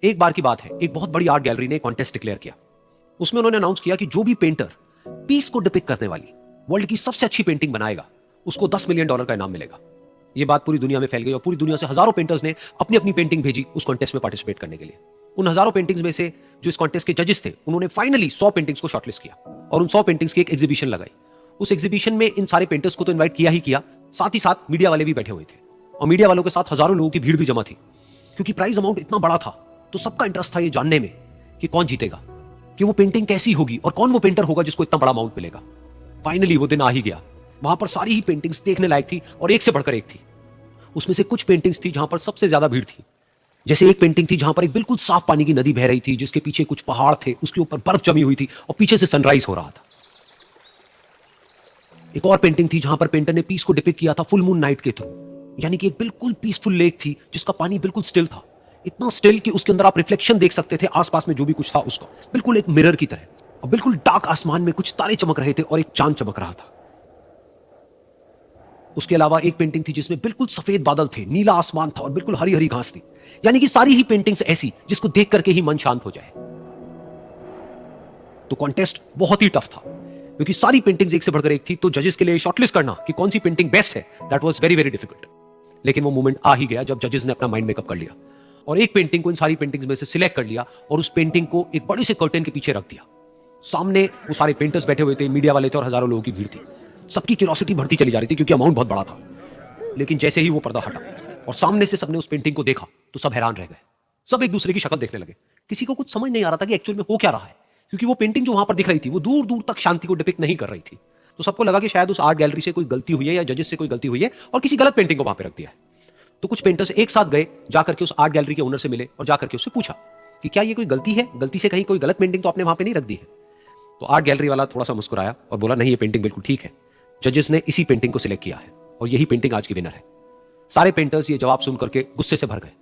एक बार की बात है, एक बहुत बड़ी आर्ट गैलरी ने कॉन्टेस्ट डिक्लेयर किया। उसमें उन्होंने अनाउंस किया कि जो भी पेंटर पीस को डिपिक्ट करने वाली वर्ल्ड की सबसे अच्छी पेंटिंग बनाएगा उसको $10 मिलियन का इनाम मिलेगा। यह बात पूरी दुनिया में फैल गई और पूरी दुनिया से हजारों पेंटर्स ने अपनी अपनी पेंटिंग भेजी उस कॉन्टेस्ट में पार्टिसिपेट करने के लिए। उन हजारों पेंटिंग्स में से जो इस कॉन्टेस्ट के जजेस थे उन्होंने फाइनली 100 पेंटिंग्स को शॉर्टलिस्ट किया और उन 100 पेंटिंग्स की एक एग्जीबिशन लगाई। उस एग्जीबिशन में इन सारे पेंटर्स को तो इन्वाइट किया ही किया, साथ ही साथ मीडिया वाले भी बैठे हुए थे और मीडिया वालों के साथ हजारों लोगों की भीड़ भी जमा थी। क्योंकि प्राइज अमाउंट इतना बड़ा था तो सबका इंटरेस्ट था ये जानने में कि कौन जीतेगा, कि वो पेंटिंग कैसी होगी और कौन वो पेंटर होगा जिसको इतना बड़ा अमाउंट मिलेगा। फाइनली वो दिन आ ही गया। वहां पर सारी ही पेंटिंग्स देखने लायक थी और एक से बढ़कर एक थी। उसमें से कुछ पेंटिंग्स थी जहां पर सबसे ज्यादा भीड़ थी। जैसे एक पेंटिंग थी जहां पर एक बिल्कुल साफ पानी की नदी बह रही थी, जिसके पीछे कुछ पहाड़ थे, उसके ऊपर बर्फ जमी हुई थी और पीछे से सनराइज हो रहा था। एक और पेंटिंग थी जहां पर पेंटर ने पीस को डिपिक्ट किया था फुल मून नाइट के थ्रू, यानी कि एक बिल्कुल पीसफुल लेक थी जिसका पानी बिल्कुल स्टिल था, इतना स्टिल कि उसके अंदर आप रिफ्लेक्शन देख सकते थे आसपास में जो भी कुछ था उसका, बिल्कुल एक मिरर की तरह। और बिल्कुल डार्क आसमान में कुछ तारे चमक रहे थे और एक चांद चमक रहा था। उसके अलावा एक पेंटिंग थी जिसमें बिल्कुल सफेद बादल थे, नीला आसमान था और बिल्कुल हरी हरी घास थी। यानी कि सारी ही पेंटिंग्स ऐसी जिसको देख करके ही मन शांत हो जाए। तो कॉन्टेस्ट बहुत ही टफ था क्योंकि सारी पेंटिंग्स एक से बढ़कर एक थी। तो जजेस के लिए शॉर्टलिस्ट करना कि कौन सी पेंटिंग बेस्ट है, that was very very difficult. लेकिन वो मोमेंट आ ही गया जब जजेस ने अपना माइंड मेकअप कर लिया और एक पेंटिंग को इन सारी पेंटिंग्स में से सिलेक्ट कर लिया और उस पेंटिंग को एक बड़े से कर्टेन के पीछे रख दिया। सामने वो सारे पेंटर्स बैठे हुए थे, मीडिया वाले थे और हजारों लोगों की भीड़ थी। सबकी क्यूरियोसिटी बढ़ती चली जा रही थी क्योंकि अमाउंट बहुत बड़ा था। लेकिन जैसे ही वो पर्दा हटा और सामने से सबने उस पेंटिंग को देखा तो सब हैरान रह गए। सब एक दूसरे की शक्ल देखने लगे। किसी को कुछ समझ नहीं आ रहा था कि एक्चुअल में हो क्या रहा है, क्योंकि वो पेंटिंग जो वहां पर दिख रही थी वो दूर दूर तक शांति को डिपिक्ट नहीं कर रही थी। तो सबको लगा कि शायद उस आर्ट गैलरी से कोई गलती हुई है या जजेस से कोई गलती हुई है और किसी गलत पेंटिंग को वहां पर रख दिया है। तो कुछ पेंटर्स एक साथ गए, जाकर के उस आर्ट गैलरी के ओनर से मिले और जाकर के उससे पूछा कि क्या ये कोई गलती है, गलती से कहीं कोई गलत पेंटिंग तो आपने वहां पे नहीं रख दी है। तो आर्ट गैलरी वाला थोड़ा सा मुस्कुराया और बोला नहीं, ये पेंटिंग बिल्कुल ठीक है, जजेस ने इसी पेंटिंग को सिलेक्ट किया है और यही पेंटिंग आज की विनर है। सारे पेंटर्स ये जवाब सुन करके गुस्से से भर गए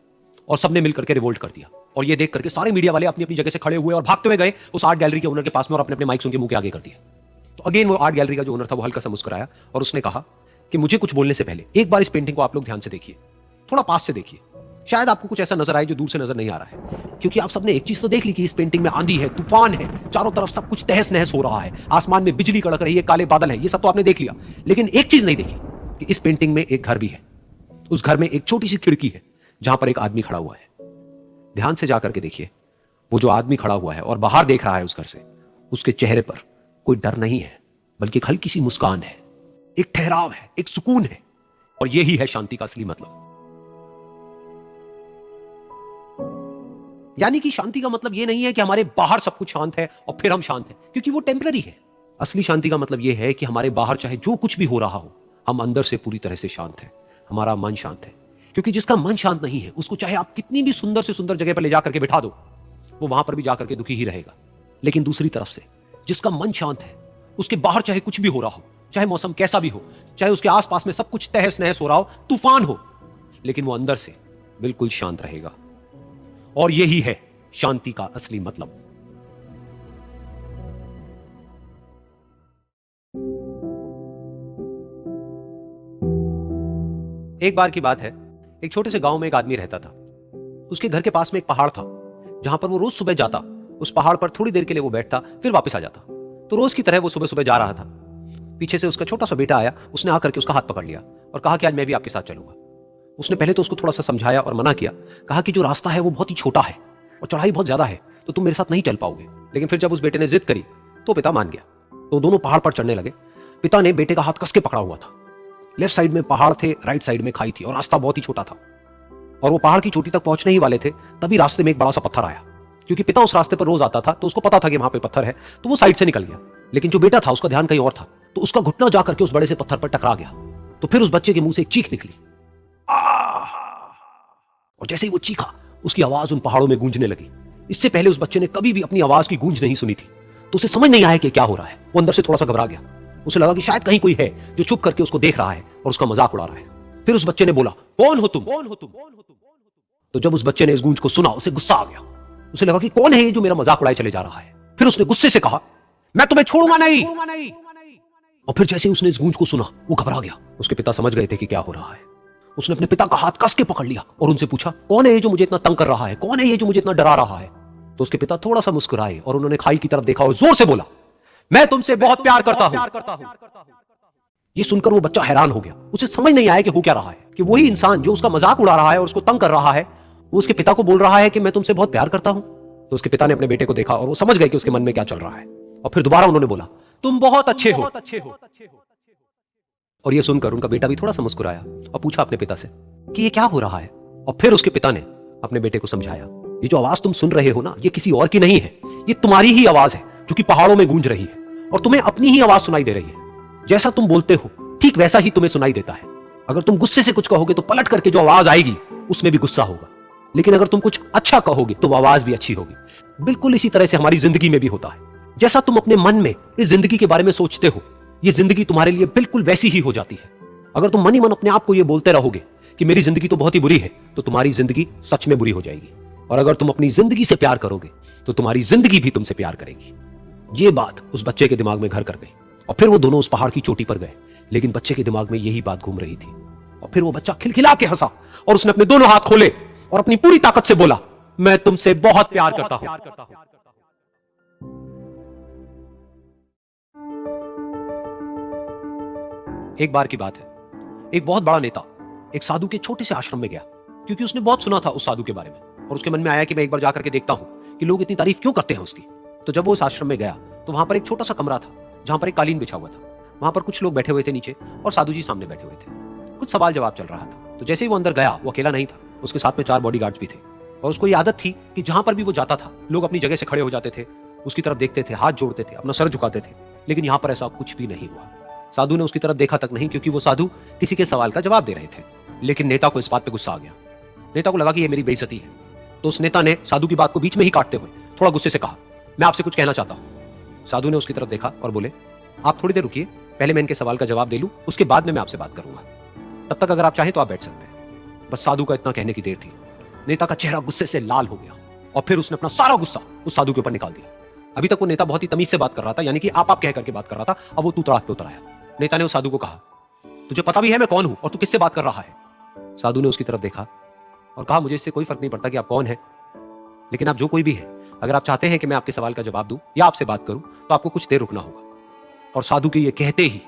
और सबने मिलकर के रिवोल्ट कर दिया। और ये देख करके सारे मीडिया वाले अपनी अपनी जगह से खड़े हुए और भागते हुए गए उस आर्ट गैलरी के ओनर के पास में और अपने अपने माइक्स उनके मुंह के आगे कर दिए। तो अगेन वो आर्ट गैलरी का जो ओनर था वो हल्का सा मुस्कुराया और उसने कहा कि मुझे कुछ बोलने से पहले एक बार इस पेंटिंग को आप लोग ध्यान से देखिए, थोड़ा पास से देखिए, शायद आपको कुछ ऐसा नजर आए जो दूर से नजर नहीं आ रहा है। क्योंकि आप सबने एक चीज तो देख ली कि इस पेंटिंग में आंधी है, तूफान है, चारों तरफ सब कुछ तहस नहस हो रहा है, आसमान में बिजली कड़क रही है, काले बादल है, ये सब तो आपने देख लिया। लेकिन एक चीज नहीं देखी कि इस पेंटिंग में एक घर भी है। उस घर में एक छोटी सी खिड़की है जहां पर एक आदमी खड़ा हुआ है। ध्यान से जाकर के देखिए, वो जो आदमी खड़ा हुआ है और बाहर देख रहा है उस घर से, उसके चेहरे पर कोई डर नहीं है बल्कि एक हल्की सी मुस्कान है, एक ठहराव है, एक सुकून है। और यही है शांति का असली मतलब। यानी कि शांति का मतलब यह नहीं है कि हमारे बाहर सब कुछ शांत है और फिर हम शांत हैं, क्योंकि वो टेम्पररी है। असली शांति का मतलब यह है कि हमारे बाहर चाहे जो कुछ भी हो रहा हो, हम अंदर से पूरी तरह से शांत हैं, हमारा मन शांत है। क्योंकि जिसका मन शांत नहीं है उसको चाहे आप कितनी भी सुंदर से सुंदर जगह पर ले जाकर के बिठा दो, वो वहां पर भी जाकर के दुखी ही रहेगा। लेकिन दूसरी तरफ से जिसका मन शांत है, उसके बाहर चाहे कुछ भी हो रहा हो, चाहे मौसम कैसा भी हो, चाहे उसके आसपास में सब कुछ तहस नहस हो रहा हो, तूफान हो, लेकिन वो अंदर से बिल्कुल शांत रहेगा। और यही है शांति का असली मतलब। एक बार की बात है, एक छोटे से गांव में एक आदमी रहता था। उसके घर के पास में एक पहाड़ था जहां पर वो रोज सुबह जाता, उस पहाड़ पर थोड़ी देर के लिए वो बैठता, फिर वापस आ जाता। तो रोज की तरह वो सुबह सुबह जा रहा था। पीछे से उसका छोटा सा बेटा आया, उसने आकर के उसका हाथ पकड़ लिया और कहा कि आज मैं भी आपके साथ चलूंगा। उसने पहले तो उसको थोड़ा सा समझाया और मना किया, कहा कि जो रास्ता है वो बहुत ही छोटा है और चढ़ाई बहुत ज्यादा है, तो तुम मेरे साथ नहीं चल पाओगे। लेकिन फिर जब उस बेटे ने जिद करी तो पिता मान गया। तो दोनों पहाड़ पर चढ़ने लगे। पिता ने बेटे का हाथ कस के पकड़ा हुआ था। लेफ्ट साइड में पहाड़ थे, राइट साइड में खाई थी और रास्ता बहुत ही छोटा था। और वो पहाड़ की चोटी तक पहुंचने ही वाले थे, तभी रास्ते में एक बड़ा सा पत्थर आया। क्योंकि पिता उस रास्ते पर रोज आता था तो उसको पता था कि वहां पे पत्थर है, तो वो साइड से निकल गया। लेकिन जो बेटा था उसका ध्यान कहीं और था, तो उसका घुटना जाकर के उस बड़े से पत्थर पर टकरा गया। तो फिर उस बच्चे के मुंह से एक चीख निकली और जैसे ही वो चीखा, उसकी आवाज उन पहाड़ों में गूंजने लगी। इससे पहले उस बच्चे ने कभी भी अपनी आवाज की गूंज नहीं सुनी थी, तो उसे समझ नहीं आया कि क्या हो रहा है। वो अंदर से थोड़ा सा घबरा गया। उसे लगा कि शायद कहीं कोई है जो छुप करके उसको देख रहा है और उसका मजाक उड़ा रहा है। फिर उस बच्चे ने बोला, कौन हो तुम? तो जब उस बच्चे ने इस गूंज को सुना, उसे गुस्सा आ गया। उसे लगा कि कौन है ये जो मेरा मजाक उड़ाए चले जा रहा है। फिर उसने गुस्से से कहा, मैं तुम्हें छोड़ूंगा नहीं। और फिर जैसे ही उसने इस गूंज को सुना, वो घबरा गया। उसके पिता समझ गए थे कि क्या हो रहा है। उसने अपने पिता का हाथ कस के पकड़ लिया और उनसे पूछा, कौन है ये जो मुझे इतना तंग कर रहा है? कौन है ये जो मुझे इतना डरा रहा है? तो उसके पिता थोड़ा सा मुस्कुराए और उन्होंने खाई की तरफ देखा और जोर से बोला, मैं तुमसे बहुत प्यार करता हूं। ये सुनकर वो बच्चा हैरान हो गया। उसे समझ नहीं आया कि हो क्या रहा है, कि वही इंसान जो उसका मजाक उड़ा रहा है और उसको तंग कर रहा है, वो उसके पिता को बोल रहा है कि मैं तुमसे बहुत प्यार करता हूं। तो उसके पिता ने अपने बेटे को देखा और वो समझ गए कि उसके मन में क्या चल रहा है। और फिर दोबारा उन्होंने बोला, तुम बहुत अच्छे हो। और ये सुनकर उनका बेटा भी थोड़ा सा मुस्कुराया और पूछा अपने पिता से कि ये क्या हो रहा है। और फिर उसके पिता ने अपने बेटे को समझाया, ये जो आवाज तुम सुन रहे हो ना, ये किसी और की नहीं है, ये तुम्हारी ही आवाज है जो कि पहाड़ों में गूंज रही है और तुम्हें अपनी ही आवाज सुनाई दे रही है। जैसा तुम बोलते हो ठीक वैसा ही तुम्हें सुनाई देता है। अगर तुम गुस्से से कुछ कहोगे तो पलट करके जो आवाज आएगी उसमें भी गुस्सा होगा, लेकिन अगर तुम कुछ अच्छा कहोगे तो आवाज भी अच्छी होगी। बिल्कुल इसी तरह से हमारी जिंदगी में भी होता है। जैसा तुम अपने मन में इस जिंदगी के बारे में सोचते हो, ये जिंदगी तुम्हारे लिए बिल्कुल वैसी ही हो जाती है। अगर तुम मन ही मन अपने आप को ये बोलते रहोगे कि मेरी जिंदगी तो बहुत ही बुरी है, तो तुम्हारी जिंदगी सच में बुरी हो जाएगी। और अगर तुम अपनी जिंदगी से प्यार करोगे तो तुम्हारी जिंदगी भी तुमसे प्यार करेगी। ये बात उस बच्चे के दिमाग में घर कर गई और फिर वो दोनों उस पहाड़ की चोटी पर गए, लेकिन बच्चे के दिमाग में यही बात घूम रही थी। और फिर वो बच्चा खिलखिला के हंसा और उसने अपने दोनों हाथ खोले और अपनी पूरी ताकत से बोला, मैं तुमसे बहुत प्यार करता हूं। एक बार की बात है, एक बहुत बड़ा नेता एक साधु के छोटे से आश्रम में गया, क्योंकि उसने बहुत सुना था उस साधु के बारे में और उसके मन में आया कि मैं एक बार जाकर के देखता हूं कि लोग इतनी तारीफ क्यों करते हैं उसकी। तो जब वो उस आश्रम में गया तो वहां पर एक छोटा सा कमरा था जहां पर एक कालीन बिछा हुआ था। वहां पर कुछ लोग बैठे हुए थे नीचे और साधु जी सामने बैठे हुए थे। कुछ सवाल जवाब चल रहा था। तो जैसे ही वो अंदर गया, वो अकेला नहीं था, उसके साथ में 4 बॉडीगार्ड्स भी थे। और उसको ये आदत थी कि जहां पर भी वो जाता था लोग अपनी जगह से खड़े हो जाते थे, उसकी तरफ देखते थे, हाथ जोड़ते थे, अपना सर झुकाते थे। लेकिन यहां पर ऐसा कुछ भी नहीं हुआ। साधु ने उसकी तरफ देखा तक नहीं, क्योंकि वो साधु किसी के सवाल का जवाब दे रहे थे। लेकिन नेता को इस बात पे गुस्सा आ गया। नेता को लगा कि ये मेरी बेइज्जती है। तो उस नेता ने साधु की बात को बीच में ही काटते हुए थोड़ा गुस्से से कहा, मैं आपसे कुछ कहना चाहता हूं। साधु ने उसकी तरफ देखा और बोले, आप थोड़ी देर रुकिए, पहले मैं इनके सवाल का जवाब दे लूं, उसके बाद में मैं आपसे बात करूंगा। तब तक अगर आप चाहें तो आप बैठ सकते हैं। बस साधु का इतना कहने की देर थी। नेता का चेहरा गुस्से से लाल हो गया और फिर उसने अपना सारा गुस्सा उस साधु के ऊपर निकाल दिया। अभी तक वो नेता बहुत ही तमीज से बात कर रहा था, यानी कि आप कह करके बात कर रहा था। अब वो तू तड़ाक पे उतर आया। नेता ने उस साधु को कहा, तुझे पता भी है मैं कौन हूं और तू किससे बात कर रहा है? साधु ने उसकी तरफ देखा और कहा, मुझे इससे कोई फर्क नहीं पड़ता कि आप कौन हैं, लेकिन आप जो कोई भी है, अगर आप चाहते हैं कि मैं आपके सवाल का जवाब दूं या आपसे बात करूं तो आपको कुछ देर रुकना होगा। और साधु के ये कहते ही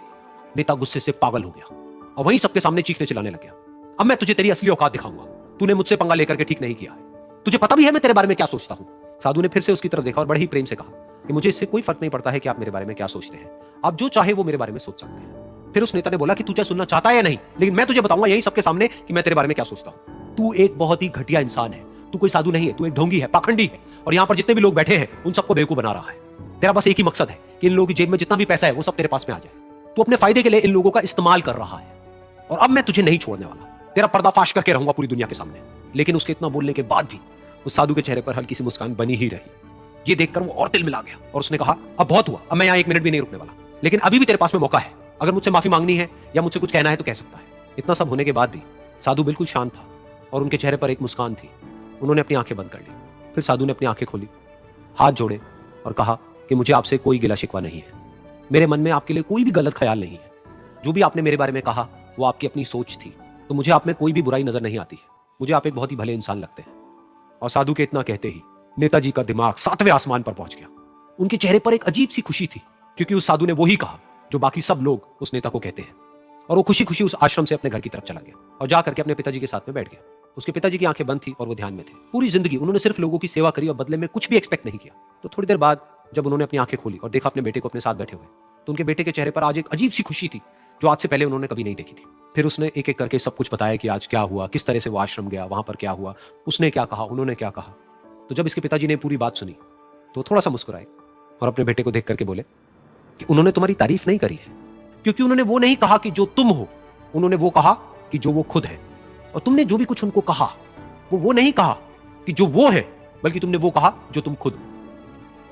नेता गुस्से से पागल हो गया और वहीं सबके सामने चीखने चिल्लाने लग गया, अब मैं तुझे तेरी असली औकात दिखाऊंगा। तूने मुझसे पंगा लेकर के ठीक नहीं किया है। तुझे पता भी है मैं तेरे बारे में क्या सोचता हूं। साधु ने फिर से उसकी तरफ देखा और बड़े ही प्रेम से कहा कि मुझे इससे कोई फर्क नहीं पड़ता है कि आप मेरे बारे में क्या सोचते हैं, आप जो चाहे वो मेरे बारे में सोच सकते हैं। फिर उस नेता ने बोला कि तुझे सुनना चाहता है या नहीं, लेकिन मैं तुझे बताऊंगा यही सबके सामने कि मैं तेरे बारे में क्या सोचता हूं। तू एक बहुत ही घटिया इंसान है, तू कोई साधु नहीं है, तू एक ढोंगी है, पाखंडी है, और यहां पर जितने भी लोग बैठे हैं उन सबको बेवकूफ बना रहा है। तेरा बस एक ही मकसद है कि इन लोगों की जेब में जितना भी पैसा है वो सब तेरे पास में आ जाए। तू अपने फायदे के लिए इन लोगों का इस्तेमाल कर रहा है और अब मैं तुझे नहीं छोड़ने वाला, तेरा पर्दाफाश करके रहूंगा पूरी दुनिया के सामने। लेकिन उसके इतना बोलने के बाद भी उस साधु के चेहरे पर हल्की सी मुस्कान बनी ही रही। ये देखकर वो और तिल मिला गया और उसने कहा, अब बहुत हुआ, अब मैं यहाँ 1 मिनट भी नहीं रुकने वाला, लेकिन अभी भी तेरे पास में मौका है, अगर मुझसे माफी मांगनी है या मुझसे कुछ कहना है तो कह सकता है। इतना सब होने के बाद भी साधु बिल्कुल शांत था और उनके चेहरे पर एक मुस्कान थी। उन्होंने अपनी आंखें बंद कर ली। फिर साधु ने अपनी आंखें खोली, हाथ जोड़े और कहा कि मुझे आपसे कोई गिला शिकवा नहीं है, मेरे मन में आपके लिए कोई भी गलत ख्याल नहीं है। जो भी आपने मेरे बारे में कहा वो आपकी अपनी सोच थी, तो मुझे आप में कोई भी बुराई नजर नहीं आती है। मुझे आप एक बहुत ही भले इंसान लगते हैं। और साधु के इतना कहते ही नेताजी का दिमाग 7वें आसमान पर पहुंच गया। उनके चेहरे पर एक अजीब सी खुशी थी, क्योंकि उस साधु ने वही कहा जो बाकी सब लोग उस नेता को कहते हैं। और वो खुशी खुशी उस आश्रम से अपने घर की तरफ चला गया और जाकर के अपने पिताजी के साथ में बैठ गया। उसके पिताजी की आंखें बंद थी और वो ध्यान में थे। पूरी जिंदगी उन्होंने सिर्फ लोगों की सेवा करी और बदले में कुछ भी एक्सपेक्ट नहीं किया। तो थोड़ी देर बाद जब उन्होंने अपनी आंखें खोली और देखा अपने बेटे को अपने साथ बैठे हुए, तो उनके बेटे के चेहरे पर आज एक अजीब सी खुशी थी जो आज से पहले उन्होंने कभी नहीं देखी थी। फिर उसने एक एक करके सब कुछ बताया कि आज क्या हुआ, किस तरह से वो आश्रम गया, वहां पर क्या हुआ, उसने क्या कहा, उन्होंने क्या कहा। तो जब इसके पिताजी ने पूरी बात सुनी तो थोड़ा सा मुस्कुराए और अपने बेटे को देख करके बोले कि उन्होंने तुम्हारी तारीफ नहीं करी है, क्योंकि उन्होंने वो नहीं कहा कि जो तुम हो, उन्होंने वो कहा कि जो वो खुद है। और तुमने जो भी कुछ उनको कहा वो नहीं कहा कि जो वो है, बल्कि तुमने वो कहा जो तुम खुद हो।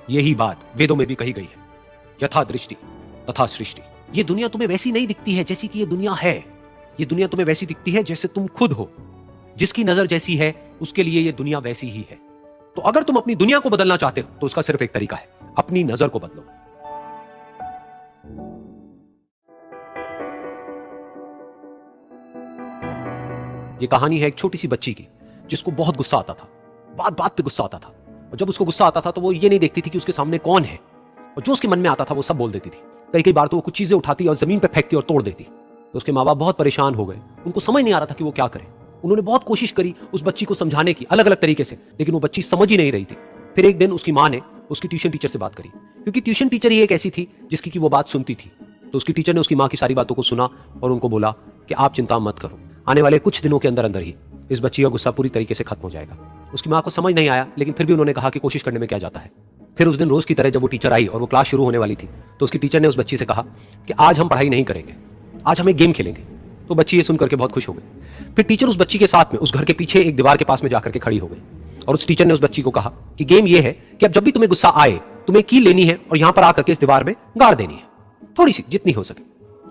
यही बात वेदों में भी कही गई है, यथा दृष्टि तथा सृष्टि। ये दुनिया तुम्हें वैसी नहीं दिखती है जैसी कि ये दुनिया है, ये दुनिया तुम्हें वैसी दिखती है जैसे तुम खुद हो। जिसकी नजर जैसी है उसके लिए ये दुनिया वैसी ही है। तो अगर तुम अपनी दुनिया को बदलना चाहते हो तो उसका सिर्फ एक तरीका है, अपनी नजर को बदलो। ये कहानी है एक छोटी सी बच्ची की जिसको बहुत गुस्सा आता था, बात बात पे गुस्सा आता था। और जब उसको गुस्सा आता था तो वो ये नहीं देखती थी कि उसके सामने कौन है, और जो उसके मन में आता था वो सब बोल देती थी। कई कई बार तो वो कुछ चीजें उठाती और जमीन पे फेंकती और तोड़ देती। तो उसके माँ बाप बहुत परेशान हो गए, उनको समझ नहीं आ रहा था कि वो क्या करें। उन्होंने बहुत कोशिश करी उस बच्ची को समझाने की अलग अलग तरीके से, लेकिन वो बच्ची समझ ही नहीं रही थी। फिर एक दिन उसकी माँ ने उसकी ट्यूशन टीचर से बात करी, क्योंकि ट्यूशन टीचर ही एक ऐसी थी जिसकी की वो बात सुनती थी। तो उसकी टीचर ने उसकी माँ की सारी बातों को सुना और उनको बोला कि आप चिंता मत करो, आने वाले कुछ दिनों के अंदर अंदर ही इस बच्ची का गुस्सा पूरी तरीके से खत्म हो जाएगा। उसकी माँ को समझ नहीं आया, लेकिन फिर भी उन्होंने कहा कि कोशिश करने में क्या जाता है। फिर उस दिन रोज की तरह जब वो टीचर आई और वो क्लास शुरू होने वाली थी, तो उसकी टीचर ने उस बच्ची से कहा कि आज हम पढ़ाई नहीं करेंगे, आज हम एक गेम खेलेंगे। तो बच्ची ये सुनकर के बहुत खुश हो गई। फिर टीचर उस बच्ची के साथ में उस घर के पीछे एक दीवार के पास में जाकर के खड़ी हो गई, और उस टीचर ने उस बच्ची को कहा कि गेम ये है कि अब जब भी तुम्हें गुस्सा आए तुम्हें कील लेनी है और यहां पर आकर के इस दीवार में गाड़ देनी है, थोड़ी सी जितनी हो सके।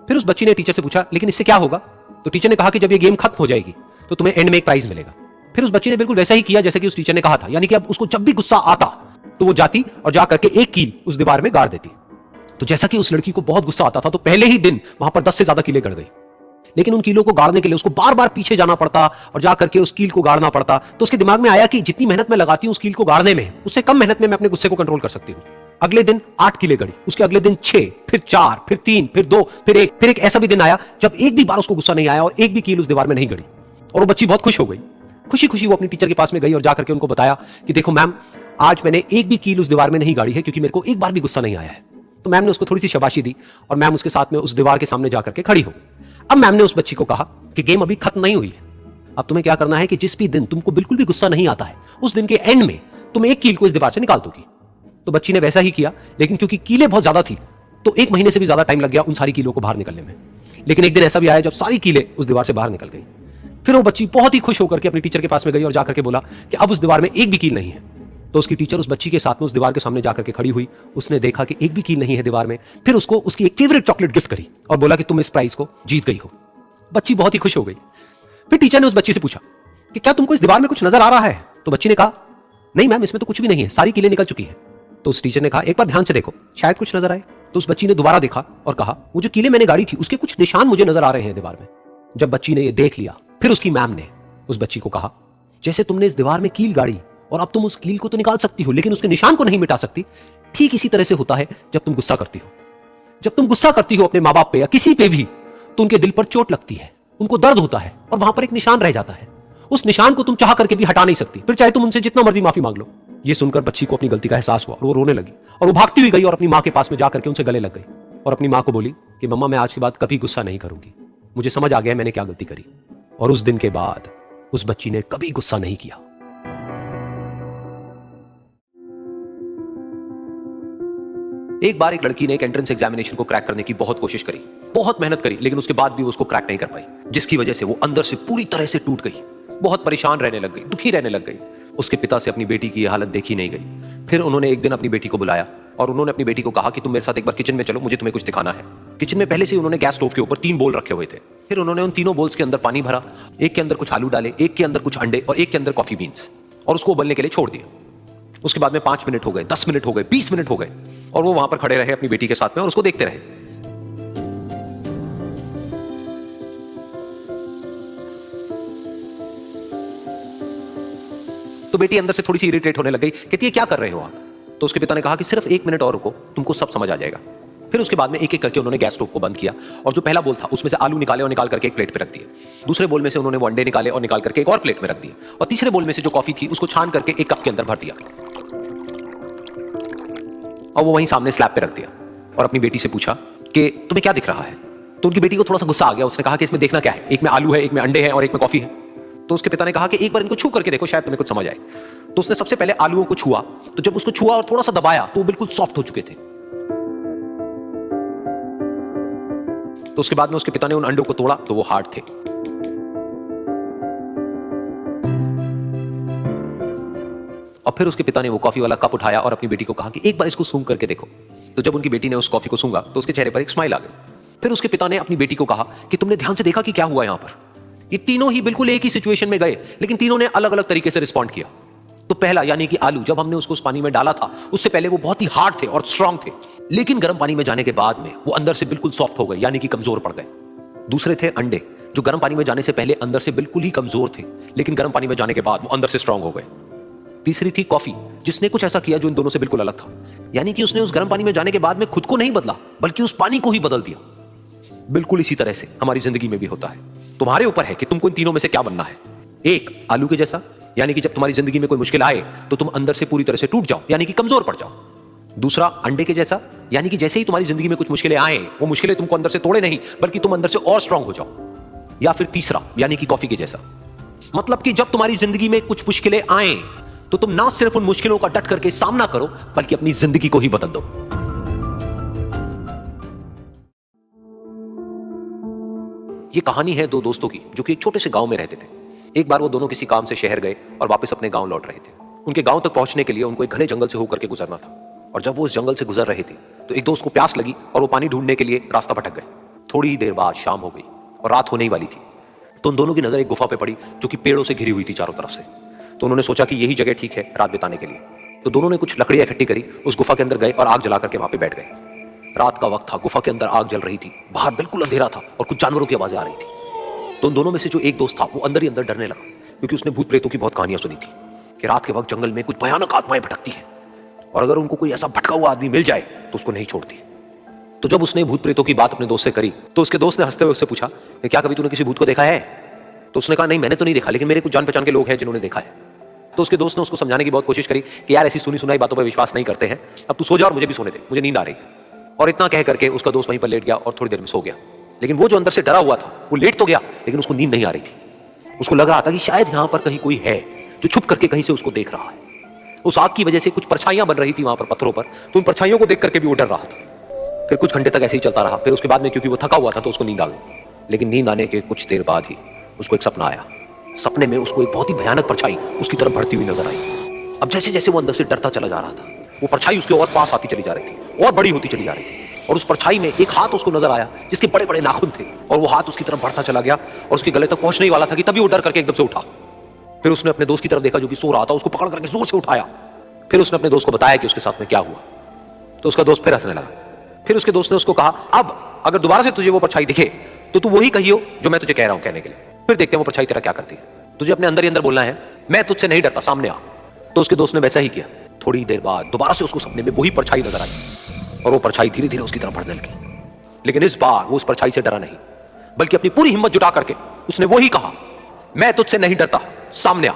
फिर उस बच्ची ने टीचर से पूछा लेकिन इससे क्या होगा? तो टीचर ने कहा कि जब ये गेम खत्म हो जाएगी तो तुम्हें एंड में एक प्राइज मिलेगा। फिर उस बच्ची ने बिल्कुल वैसा ही किया जैसे कि उस टीचर ने कहा था, यानी कि अब उसको जब भी गुस्सा आता तो वो जाती और जाकर के एक कील उस दीवार में गाड़ देती। तो जैसा कि उस लड़की को बहुत गुस्सा आता था तो पहले ही दिन वहां पर 10 से ज्यादा कीलें गड़ गई, लेकिन उन कीलों को गाड़ने के लिए उसको बार बार पीछे जाना पड़ता और जाकर के उस कील को गाड़ना पड़ता। तो उसके दिमाग में आया कि जितनी मेहनत मैं लगाती हूं उस कील को गाड़ने में, उससे कम मेहनत में मैं अपने गुस्से को कंट्रोल कर सकती हूँ। अगले दिन 8 कीलें गड़ी, उसके अगले दिन 6, फिर 4, फिर 3, फिर 2, फिर 1। फिर एक ऐसा भी दिन आया जब एक भी बार उसको गुस्सा नहीं आया और एक भी कील उस दीवार में नहीं गड़ी, और वो बच्ची बहुत खुश हो गई। खुशी खुशी वो अपनी टीचर के पास में गई और जाकर के उनको बताया कि देखो मैम, आज मैंने एक भी कील उस दीवार में नहीं गाड़ी है क्योंकि मेरे को एक बार भी गुस्सा नहीं आया है। तो मैम ने उसको थोड़ी सी शाबाशी दी और मैम उसके साथ में उस दीवार के सामने जाकर के खड़ी हो गई। अब मैम ने उस बच्ची को कहा कि गेम अभी खत्म नहीं हुई है, अब तुम्हें क्या करना है कि जिस भी दिन तुमको बिल्कुल भी गुस्सा नहीं आता है उस दिन के एंड में तुम एक कील को इस दीवार से निकाल दोगी। तो बच्ची ने वैसा ही किया, लेकिन क्योंकि कीलें बहुत ज्यादा थी तो 1 महीने से भी ज्यादा टाइम लग गया उन सारी कीलों को बाहर निकलने में। लेकिन एक दिन ऐसा भी आया जब सारी कीलें उस दीवार से बाहर निकल गई। फिर वो बच्ची बहुत ही खुश होकर के अपनी टीचर के पास में गई और जाकर के बोला कि अब उस दीवार में एक भी कील नहीं है। तो उसकी टीचर उस बच्ची के साथ में उस दीवार के सामने जाकर के खड़ी हुई, उसने देखा कि एक भी कील नहीं है दीवार में। फिर उसको उसकी एक फेवरेट चॉकलेट गिफ्ट करी और बोला कि तुम इस प्राइज को जीत गई हो। बच्ची बहुत ही खुश हो गई। फिर टीचर ने उस बच्ची से पूछा कि क्या तुमको इस दीवार में कुछ नजर आ रहा है? तो बच्ची ने कहा नहीं मैम, इसमें तो कुछ भी नहीं है, सारी कीलें निकल चुकी है। तो उस टीचर ने कहा एक बार ध्यान से देखो, शायद कुछ नजर आए। तो उस बच्ची ने दोबारा देखा और कहा वो जो कीलें मैंने गाड़ी थी उसके कुछ निशान मुझे नजर आ रहे हैं दीवार में। जब बच्ची ने ये देख लिया, फिर उसकी मैम ने उस बच्ची को कहा जैसे तुमने इस दीवार में कील गाड़ी और अब तुम उस कील को तो निकाल सकती हो लेकिन उसके निशान को नहीं मिटा सकती, ठीक इसी तरह से होता है जब तुम गुस्सा करती हो। जब तुम गुस्सा करती हो अपने माँ बाप पे या किसी पे भी, तो उनके दिल पर चोट लगती है, उनको दर्द होता है और वहां पर एक निशान रह जाता है। उस निशान को तुम चाह करके भी हटा नहीं सकती, फिर चाहे तुम उनसे जितना मर्जी माफी मांग लो। ये सुनकर बच्ची को अपनी गलती का एहसास हुआ और वो रोने लगी और वो भागती हुई गई और अपनी माँ के पास में जाकर के उनसे गले लग गई और अपनी माँ को बोली कि मम्मा, मैं आज के बाद कभी गुस्सा नहीं करूंगी, मुझे समझ आ गया मैंने क्या गलती करी। और उस दिन के बाद उस बच्ची ने कभी गुस्सा नहीं किया। एक बार एक लड़की ने एक एंट्रेंस एग्जामिनेशन को क्रैक करने की बहुत कोशिश करी, बहुत मेहनत करी, लेकिन उसके बाद भी उसको क्रैक नहीं कर पाई, जिसकी वजह से वो अंदर से पूरी तरह से टूट गई, बहुत परेशान रहने लग गई, दुखी रहने लग गई। उसके पिता से अपनी बेटी की हालत देखी नहीं गई। फिर उन्होंने एक दिन अपनी बेटी को बुलाया और उन्होंने अपनी बेटी को कहा कि तुम मेरे साथ एक बार किचन में चलो, मुझे तुम्हें कुछ दिखाना है। किचन में पहले से उन्होंने गैस स्टोव के ऊपर 3 बोल रखे हुए थे। फिर उन्होंने उन तीनों बोल्स के अंदर पानी भरा, एक के अंदर कुछ आलू डाले, एक के अंदर कुछ अंडे और एक के अंदर कॉफी बीन्स, और उसको उबलने के लिए छोड़ दिया। उसके बाद में 5 मिनट हो गए, 10 मिनट हो गए, 20 मिनट हो गए, और वो वहां पर खड़े रहे अपनी बेटी के साथ में और उसको देखते रहे। तो बेटी अंदर से थोड़ी सी इरिटेट होने लग गई, कहती है क्या कर रहे हो आप? तो उसके पिता ने कहा कि सिर्फ 1 मिनट और रुको, तुमको सब समझ आ जाएगा। फिर उसके बाद में एक एक करके उन्होंने गैस स्टोव को बंद किया और जो पहला बोल था उसमें से आलू निकाले और निकाल करके एक प्लेट पे रख दिए। दूसरे बोल में से उन्होंने वो अंडे निकाले और निकाल करके एक और प्लेट में रख दिए, और तीसरे बोल में से जो कॉफी थी उसको छान करके एक कप के अंदर भर दिया और वो वहीं सामने स्लैब पे रख दिया और अपनी बेटी से पूछा कि तुम्हें क्या दिख रहा है? तो उनकी बेटी को थोड़ा सा गुस्सा आ गया। उसने कहा कि इसमें देखना क्या है, एक में आलू है, एक में अंडे हैं और एक में कॉफी है। तो उसके पिता ने कहा कि एक बार इनको छू करके देखो, शायद तुम्हें कुछ समझ आए। तो उसने सबसे पहले आलूओं को छुआ, तो जब उसको छुआ और थोड़ा सा दबाया तो वो बिल्कुल सॉफ्ट हो चुके थे। तो उसके बाद में उसके पिता ने उन अंडों को तोड़ा तो वो हार्ड थे। और फिर उसके पिता ने वो कॉफी वाला कप उठाया और अपनी बेटी को कहा कि एक बार इसको सूंघ करके देखो। तो जब उनकी बेटी ने उस कॉफी को सूंघा तो उसके चेहरे पर एक स्माइल आ गई। फिर उसके पिता ने अपनी बेटी को कहा कि तुमने ध्यान से देखा कि क्या हुआ यहां पर? ये तीनों ही बिल्कुल एक ही सिचुएशन में गए, लेकिन तीनों ने अलग अलग तरीके से रिस्पॉन्ड किया। तो पहला यानी कि आलू, जब हमने उसको उस पानी में डाला था उससे पहले वो बहुत ही हार्ड थे और स्ट्रांग थे, लेकिन गर्म पानी में जाने के बाद में वो अंदर से बिल्कुल सॉफ्ट हो गए, यानी कि कमजोर पड़ गए। दूसरे थे अंडे, जो गर्म पानी में जाने से पहले अंदर से बिल्कुल ही कमजोर थे, लेकिन गर्म पानी में जाने के बाद वो अंदर से स्ट्रांग हो गए। तीसरी थी कॉफी, जिसने कुछ ऐसा किया जो इन दोनों से बिल्कुल अलग था, यानी कि उसने उस गर्म पानी में जाने के बाद में खुद को नहीं बदला, बल्कि उस पानी को ही बदल दिया। बिल्कुल इसी तरह से हमारी जिंदगी में भी होता है। तुम्हारे ऊपर है कि तुमको इन तीनों में से क्या बनना है। एक, आलू के जैसा, यानी कि जब तुम्हारी जिंदगी में कोई मुश्किल आए तो तुम अंदर से पूरी तरह से टूट जाओ, यानी कि कमजोर पड़ जाओ। दूसरा, अंडे के जैसा, यानी कि जैसे ही तुम्हारी जिंदगी में कुछ मुश्किलें आए, वो मुश्किलें तुमको अंदर से तोड़े नहीं, बल्कि तुम अंदर से और स्ट्रांग हो जाओ। या फिर तीसरा, यानी कि कॉफी के जैसा, मतलब कि जब तुम्हारी जिंदगी में कुछ मुश्किलें आए तो तुम ना सिर्फ उन मुश्किलों का डट करके सामना करो, बल्कि अपनी जिंदगी को ही बदल दो। ये कहानी है दो दोस्तों की जो कि एक छोटे से गांव में रहते थे। एक बार वो दोनों किसी काम से शहर गए और वापस अपने गांव लौट रहे थे। उनके गांव तक पहुंचने के लिए उनको एक घने जंगल से होकर के गुजरना था, और जब वो उस जंगल से गुजर रहे थे तो एक दोस्त को प्यास लगी और वो पानी ढूंढने के लिए रास्ता भटक गए। थोड़ी ही देर बाद शाम हो गई और रात होने ही वाली थी। तो उन दोनों की नजर एक गुफा पे पड़ी जो कि पेड़ों से घिरी हुई थी चारों तरफ से। तो उन्होंने सोचा कि यही जगह ठीक है रात बिताने के लिए। तो दोनों ने कुछ लकड़ियां इकट्ठी करी, उस गुफा के अंदर गए और आग जला करके वहां पे बैठ गए। रात का वक्त था, गुफा के अंदर आग जल रही थी, बाहर बिल्कुल अंधेरा था और कुछ जानवरों की आवाजें आ रही थी। तो उन दोनों में से जो एक दोस्त था वो अंदर ही अंदर डरने लगा, क्योंकि उसने भूत प्रेतों की बहुत कहानियां सुनी थी कि रात के वक्त जंगल में कुछ भयानक आत्माएं भटकती हैं और अगर उनको कोई ऐसा भटका हुआ आदमी मिल जाए तो उसको नहीं छोड़ती। तो जब उसने भूत प्रेतों की बात अपने दोस्त से करी तो उसके दोस्त ने हंसते हुए उससे पूछा कि क्या कभी तूने किसी भूत को देखा है? तो उसने कहा नहीं, मैंने तो नहीं देखा, लेकिन मेरे कुछ जान पहचान के लोग हैं जिन्होंने देखा है। तो उसके दोस्त ने उसको समझाने की बहुत कोशिश करी कि यार ऐसी सुनी सुनाई बातों पर विश्वास नहीं करते हैं, अब तू सो जा और मुझे भी सोने दे, मुझे नींद आ रही है। और इतना कह करके उसका दोस्त वहीं पर लेट गया और थोड़ी देर में सो गया। लेकिन वो जो अंदर से डरा हुआ था वो लेट तो गया, लेकिन उसको नींद नहीं आ रही थी। उसको लग रहा था कि शायद यहां पर कहीं कोई है जो छुप करके कहीं से उसको देख रहा है। उस आग की वजह से कुछ परछाइयां बन रही थी वहां पर पत्थरों पर, तो उन परछाइयों को देख करके भी वो डर रहा था। फिर कुछ घंटे तक ऐसे ही चलता रहा। फिर उसके बाद में क्योंकि वो थका हुआ था तो उसको नींद आ गई। लेकिन नींद आने के कुछ देर बाद ही उसको एक सपना आया। सपने में उसको एक बहुत ही भयानक परछाई उसकी तरफ बढ़ती हुई नजर आई। अब जैसे जैसे वो अंदर से डरता चला जा रहा था, वो परछाई उसके और पास आती चली जा रही थी और बड़ी होती चली जा रही थी। और उस परछाई में एक हाथ उसको नजर आया जिसके बड़े बड़े नाखून थे, और वो हाथ उसकी तरफ बढ़ता चला गया और उसके गले तक पहुंचने ही वाला था कि तभी वो डर करके एकदम से उठा। फिर उसने अपने दोस्त की तरफ देखा जो कि सो रहा था, उसको पकड़ करके जोर से उठाया। फिर उसने अपने दोस्त को बताया कि उसके साथ में क्या हुआ। तो उसका दोस्त फिर हंसने लगा। फिर उसके दोस्त ने उसको कहा, अब अगर दोबारा से तुझे वो परछाई दिखे तो तू वही कहियो जो मैं तुझे कह रहा हूं कहने के लिए। फिर देखते हैं वो परछाई तेरा क्या करती है। तुझे अपने अंदर ही अंदर बोलना है, मैं तुझसे नहीं डरता, सामने आ। तो उसके दोस्त ने वैसा ही किया। थोड़ी देर बाद दोबारा से उसको सपने में वही परछाई नजर आई और वो परछाई धीरे धीरे उसकी तरफ बढ़ने लगी। लेकिन इस बार वो उस परछाई से डरा नहीं, बल्कि अपनी पूरी हिम्मत जुटा करके उसने वही कहा, मैं तुझसे नहीं डरता, सामने आ।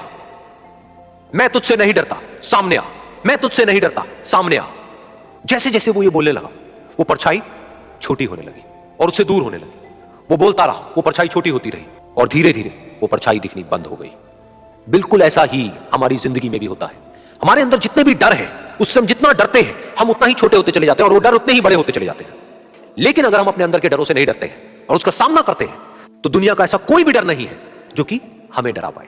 मैं तुझसे नहीं डरता, सामने आ। मैं तुझसे नहीं डरता, सामने आ। जैसे जैसे वो ये बोलने लगा, वो परछाई छोटी होने लगी और उससे दूर होने लगी। वो बोलता रहा, वो परछाई छोटी होती रही और धीरे धीरे वो परछाई दिखनी बंद हो गई। बिल्कुल ऐसा ही हमारी जिंदगी में भी होता है। हमारे अंदर जितने भी डर है, उससे हम जितना डरते हैं हम उतना ही छोटे होते चले जाते हैं और वो डर उतने ही बड़े होते चले जाते हैं। लेकिन अगर हम अपने अंदर के डरों से नहीं डरते हैं और उसका सामना करते हैं तो दुनिया का ऐसा कोई भी डर नहीं है जो कि हमें डरा पाए।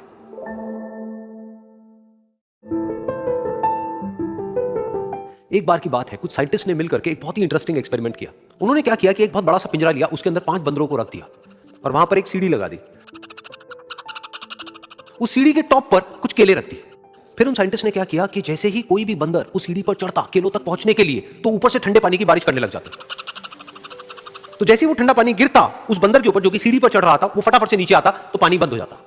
एक बार की बात है, कुछ साइंटिस्ट ने मिलकर के एक बहुत ही इंटरेस्टिंग एक्सपेरिमेंट किया। उन्होंने क्या किया कि एक बहुत बड़ा सा पिंजरा लिया, उसके अंदर 5 बंदरों को रख दिया और वहां पर एक सीढ़ी लगा दी। उस सीढ़ी के टॉप पर कुछ केले रख दिए। फिर उन साइंटिस्ट ने क्या किया कि जैसे ही कोई भी बंदर उस सीढ़ी पर चढ़ता केलों तक पहुंचने के लिए, तो ऊपर से ठंडे पानी की बारिश करने लग जाती। तो जैसे ही वो ठंडा पानी गिरता उस बंदर के ऊपर जो कि सीढ़ी पर चढ़ रहा था, वो फटाफट से नीचे आता तो पानी बंद हो जाता।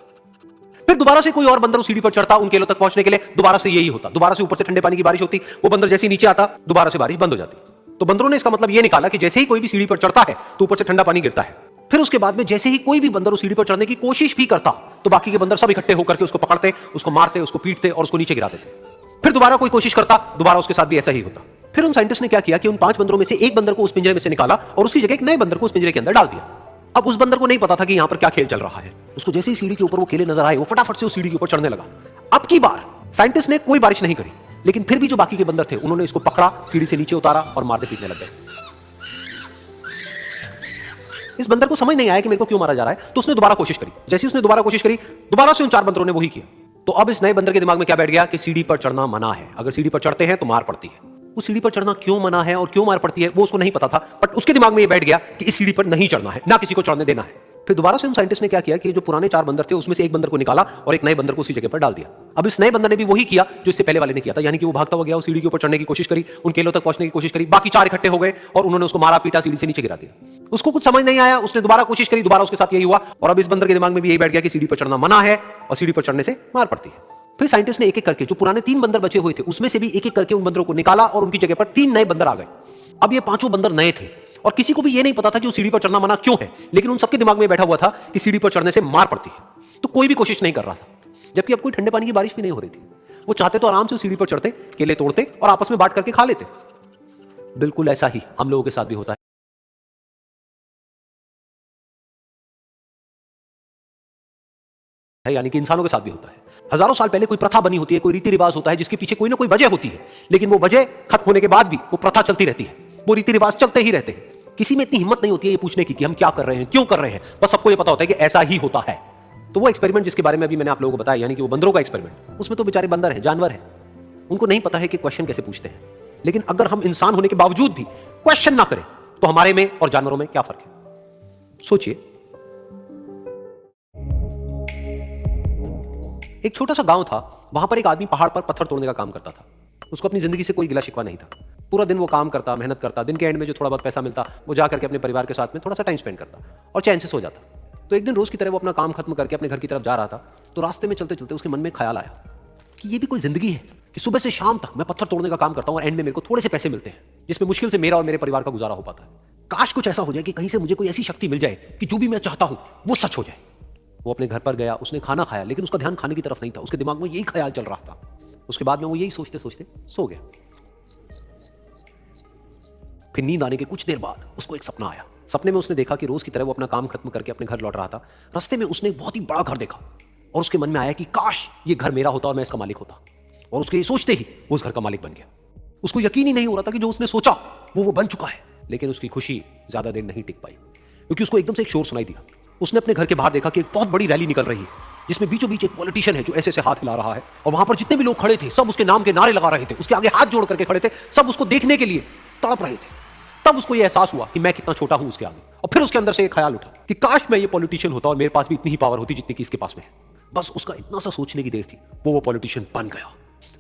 फिर दोबारा से कोई और बंदर उस सीढ़ी पर चढ़ता उन केलों तक पहुंचने के लिए, दोबारा से यही होता। दोबारा से ऊपर से ठंडे पानी की बारिश होती, वो बंदर जैसे ही नीचे आता दोबारा से बारिश बंद हो जाती। तो बंदरों ने इसका मतलब ये निकाला कि जैसे ही कोई भी सीढ़ी पर चढ़ता है तो ऊपर से ठंडा पानी गिरता है। फिर उसके बाद में जैसे ही कोई भी बंदर उस सीढ़ी पर चढ़ने की कोशिश भी करता तो बाकी के बंदर सब इकट्ठे होकर के उसको पकड़ते, उसको मारते, उसको पीटते और उसको नीचे गिरा देते। फिर दोबारा कोई कोशिश करता, दोबारा उसके साथ भी ऐसा ही होता। फिर उन साइंटिस्ट ने क्या किया कि उन 5 बंदरों में से एक बंदर को उस पिंजरे में से निकाला और उसकी जगह एक नए बंदर को उस पिंजरे के अंदर डाल दिया। अब उस बंदर को नहीं पता था कि यहां पर क्या खेल चल रहा है। उसको जैसे ही सीढ़ी के ऊपर वो केले नजर आए, वो फटाफट से उस सीढ़ी के ऊपर चढ़ने लगा। अब की बार साइंटिस्ट ने कोई बारिश नहीं करी, लेकिन फिर भी जो बाकी के बंदर थे उन्होंने इसको पकड़ा, सीढ़ी से नीचे उतारा और मारते पीटने लग गए। इस बंदर को समझ नहीं आया कि मेरे को क्यों मारा जा रहा है, तो उसने दोबारा कोशिश करी। जैसे उसने दोबारा कोशिश करी, दोबारा से उन 4 बंदरों ने वही किया। तो अब इस नए बंदर के दिमाग में क्या बैठ गया कि सीढ़ी पर चढ़ना मना है, अगर सीढ़ी पर चढ़ते हैं तो मार पड़ती है। उस सीढ़ी पर चढ़ना क्यों मना है और क्यों मार पड़ती है वो उसको नहीं पता था, बट उसके दिमाग में ये बैठ गया कि इस सीढ़ी पर नहीं चढ़ना है, ना किसी को चढ़ने देना है। फिर दोबारा से उन साइंटिस्ट ने क्या किया कि जो पुराने 4 बंदर थे उसमें से एक बंदर को निकाला और एक नए बंदर को उसी जगह पर डाल दिया। अब इस नए बंदर ने भी वही किया जो इससे पहले वाले ने किया था, यानी कि वो भागता हुआ गया, उस सीढ़ी के ऊपर चढ़ने की कोशिश करी, उन केलों तक पहुंचने की कोशिश करी, बाकी 4 इकट्ठे हो गए और उन्होंने उसको मारा पीटा, सीढ़ी से नीचे गिरा दिया। उसको कुछ समझ नहीं आया, उसने दोबारा कोशिश करी, दोबारा उसके साथ यही हुआ और अब इस बंदर के दिमाग में भी यही बैठ गया कि सीढ़ी पर चढ़ना मना है और सीढ़ी पर चढ़ने से मार पड़ती है। फिर साइंटिस्ट ने एक एक करके जो पुराने 3 बंदर बचे हुए थे उसमें से भी एक एक करके उन बंदरों को निकाला और उनकी जगह पर 3 नए बंदर आ गए। अब ये 5 बंदर नए थे और किसी को भी ये नहीं पता था कि उस सीढ़ी पर चढ़ना मना क्यों है, लेकिन उन सबके दिमाग में बैठा हुआ था कि सीढ़ी पर चढ़ने से मार पड़ती है, तो कोई भी कोशिश नहीं कर रहा था। जबकि अब कोई ठंडे पानी की बारिश भी नहीं हो रही थी। वो चाहते तो आराम से उस सीढ़ी पर चढ़ते, केले तोड़ते और आपस में बांट करके खा लेते। बिल्कुल ऐसा ही हम लोगों के साथ भी होता है, यानी कि इंसानों के साथ भी होता है। हजारों साल पहले कोई प्रथा बनी होती है, कोई रीति रिवाज होता है जिसके पीछे कोई ना कोई वजह होती है, लेकिन वो वजह खत्म होने के बाद भी वो प्रथा चलती रहती है, वो रीति रिवाज चलते ही रहते हैं। किसी में इतनी हिम्मत नहीं होती है ये पूछने की कि हम क्या कर रहे हैं, क्यों कर रहे हैं, बस सबको ये पता होता है कि ऐसा ही होता है। तो वो एक्सपेरिमेंट जिसके बारे में अभी मैंने आप लोगों को बताया, यानी कि वो बंदरों का एक्सपेरिमेंट, उसमें तो बेचारे बंदर हैं, जानवर हैं, उनको नहीं पता है कि क्वेश्चन कैसे पूछते हैं। लेकिन अगर हम इंसान होने के बावजूद भी क्वेश्चन ना करें तो हमारे में और जानवरों में क्या फर्क है? सोचिए, एक छोटा सा गांव था, वहां पर एक आदमी पहाड़ पर पत्थर तोड़ने का काम करता था। उसको अपनी जिंदगी से कोई गिला शिकवा नहीं था। पूरा दिन वो काम करता, मेहनत करता, दिन के एंड में जो थोड़ा बहुत पैसा मिलता वो जा करके अपने परिवार के साथ में थोड़ा सा टाइम स्पेंड करता और चैन से सो जाता। तो एक दिन रोज की तरह वो अपना काम खत्म करके अपने घर की तरफ जा रहा था, तो रास्ते में चलते चलते उसके मन में ख्याल आया कि ये भी कोई जिंदगी है कि सुबह से शाम तक मैं पत्थर तोड़ने का काम करता हूं और एंड में मेरे को थोड़े से पैसे मिलते हैं, जिसमें मुश्किल से मेरा और मेरे परिवार का गुजारा हो पाता है। काश कुछ ऐसा हो जाए कि कहीं से मुझे कोई ऐसी शक्ति मिल जाए कि जो भी मैं चाहता हूं वो सच हो जाए। वो अपने घर पर गया, उसने खाना खाया, लेकिन उसका ध्यान खाने की तरफ नहीं था, उसके दिमाग में यही ख्याल चल रहा था। उसके बाद में वो यही सोचते सोचते सो गया। फिर नींद आने के कुछ देर बाद उसको एक सपना आया। सपने में उसने देखा कि रोज की तरह वो अपना काम खत्म करके अपने घर लौट रहा था। रास्ते में उसने एक बहुत ही बड़ा घर देखा और उसके मन में आया कि काश ये घर मेरा होता और मैं इसका मालिक होता। और उसके ये सोचते ही वो उस घर का मालिक बन गया। उसको यकीन ही नहीं हो रहा था कि जो उसने सोचा वो बन चुका है। लेकिन उसकी खुशी ज्यादा देर नहीं टिक पाई, क्योंकि उसको एकदम से एक शोर सुनाई दिया। उसने अपने घर के बाहर देखा कि एक बहुत बड़ी रैली निकल रही है, जिसमें बीचों बीच एक पॉलिटिशियन है जो ऐसे ऐसे हाथ हिला रहा है, और वहां पर जितने भी लोग खड़े थे सब उसके नाम के नारे लगा रहे थे, उसके आगे हाथ जोड़ करके खड़े थे, सब उसको देखने के लिए तड़प रहे थे। तब उसको यह एहसास हुआ कि मैं कितना छोटा हूं उसके आगे। और फिर उसके अंदर से एक ख्याल उठा कि काश मैं ये पॉलिटिशियन होता और मेरे पास भी इतनी ही पावर होती जितनी कि इसके पास में है। बस उसका इतना सा सोचने की देर थी, वो पॉलिटिशियन बन गया।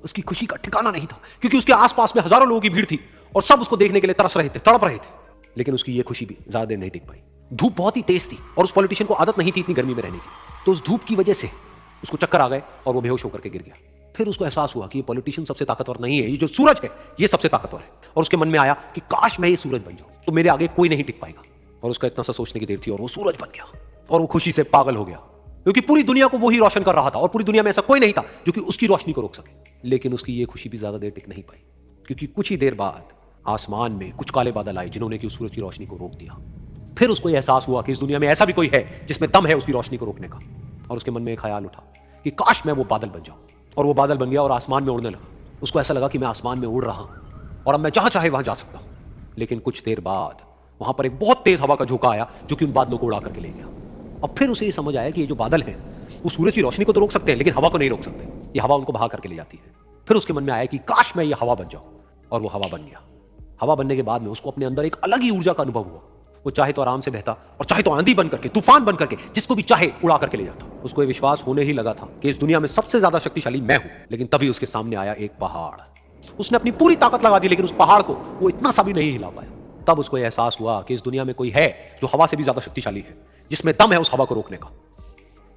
उसकी खुशी का ठिकाना नहीं था, क्योंकि उसके आसपास में हजारों लोगों की भीड़ थी और सब उसको देखने के लिए तरस रहे थे, तड़प रहे थे। लेकिन उसकी ये खुशी भी ज्यादा देर नहीं टिक पाई। धूप बहुत ही तेज थी और उस पॉलिटिशियन को आदत नहीं थी इतनी गर्मी में रहने की, तो उस धूप की वजह से उसको चक्कर आ गए और वो बेहोश होकर के गिर गया। फिर उसको एहसास हुआ कि ये पॉलिटिशियन सबसे ताकतवर नहीं है, ये जो सूरज है ये सबसे ताकतवर है। और उसके मन में आया कि काश मैं ये सूरज बन जाऊं तो मेरे आगे कोई नहीं टिक पाएगा। और उसका इतना सा सोचने की देर थी और वो सूरज बन गया और वो खुशी से पागल हो गया, क्योंकि पूरी दुनिया को वो ही रोशन कर रहा था और पूरी दुनिया में ऐसा कोई नहीं था जो कि उसकी रोशनी को रोक सके। लेकिन उसकी ये खुशी भी ज्यादा देर टिक नहीं पाई, क्योंकि कुछ ही देर बाद आसमान में कुछ काले बादल आए जिन्होंने कि उस सूरज की रोशनी को रोक दिया। फिर उसको एहसास हुआ कि इस दुनिया में ऐसा भी कोई है जिसमें दम है उसकी रोशनी को रोकने का। और उसके मन में एक ख्याल उठा कि काश मैं वो बादल बन जाऊं। और वो बादल बन गया और आसमान में उड़ने लगा। उसको ऐसा लगा कि मैं आसमान में उड़ रहा हूं और अब मैं जहां चाहे वहां जा सकता हूं। लेकिन कुछ देर बाद वहां पर एक बहुत तेज हवा का झोंका आया जो कि उन बादलों को उड़ा करके ले गया। और फिर उसे ये समझ आया कि ये जो बादल हैं वो सूरज की रोशनी को तो रोक सकते हैं, लेकिन हवा को नहीं रोक सकते। ये हवा उनको बहा करके ले जाती है। फिर उसके मन में आया कि काश मैं ये हवा बन जाऊं, और वो हवा बन गया। हवा बनने के बाद में उसको अपने अंदर एक अलग ही ऊर्जा का अनुभव हुआ। वो चाहे तो आराम से बहता और चाहे तो आंधी बन करके, तूफान बन करके, जिसको भी चाहे उड़ा करके ले जाता। उसको ये विश्वास होने ही लगा था कि इस दुनिया में सबसे ज्यादा शक्तिशाली मैं हूं। लेकिन तभी उसके सामने आया एक पहाड़। उसने अपनी पूरी ताकत लगा दी, लेकिन उस पहाड़ को वो इतना सा भी नहीं हिला पाया। तब उसको एहसास हुआ कि इस दुनिया में कोई है जो हवा से भी ज्यादा शक्तिशाली है, जिसमें दम है उस हवा को रोकने का।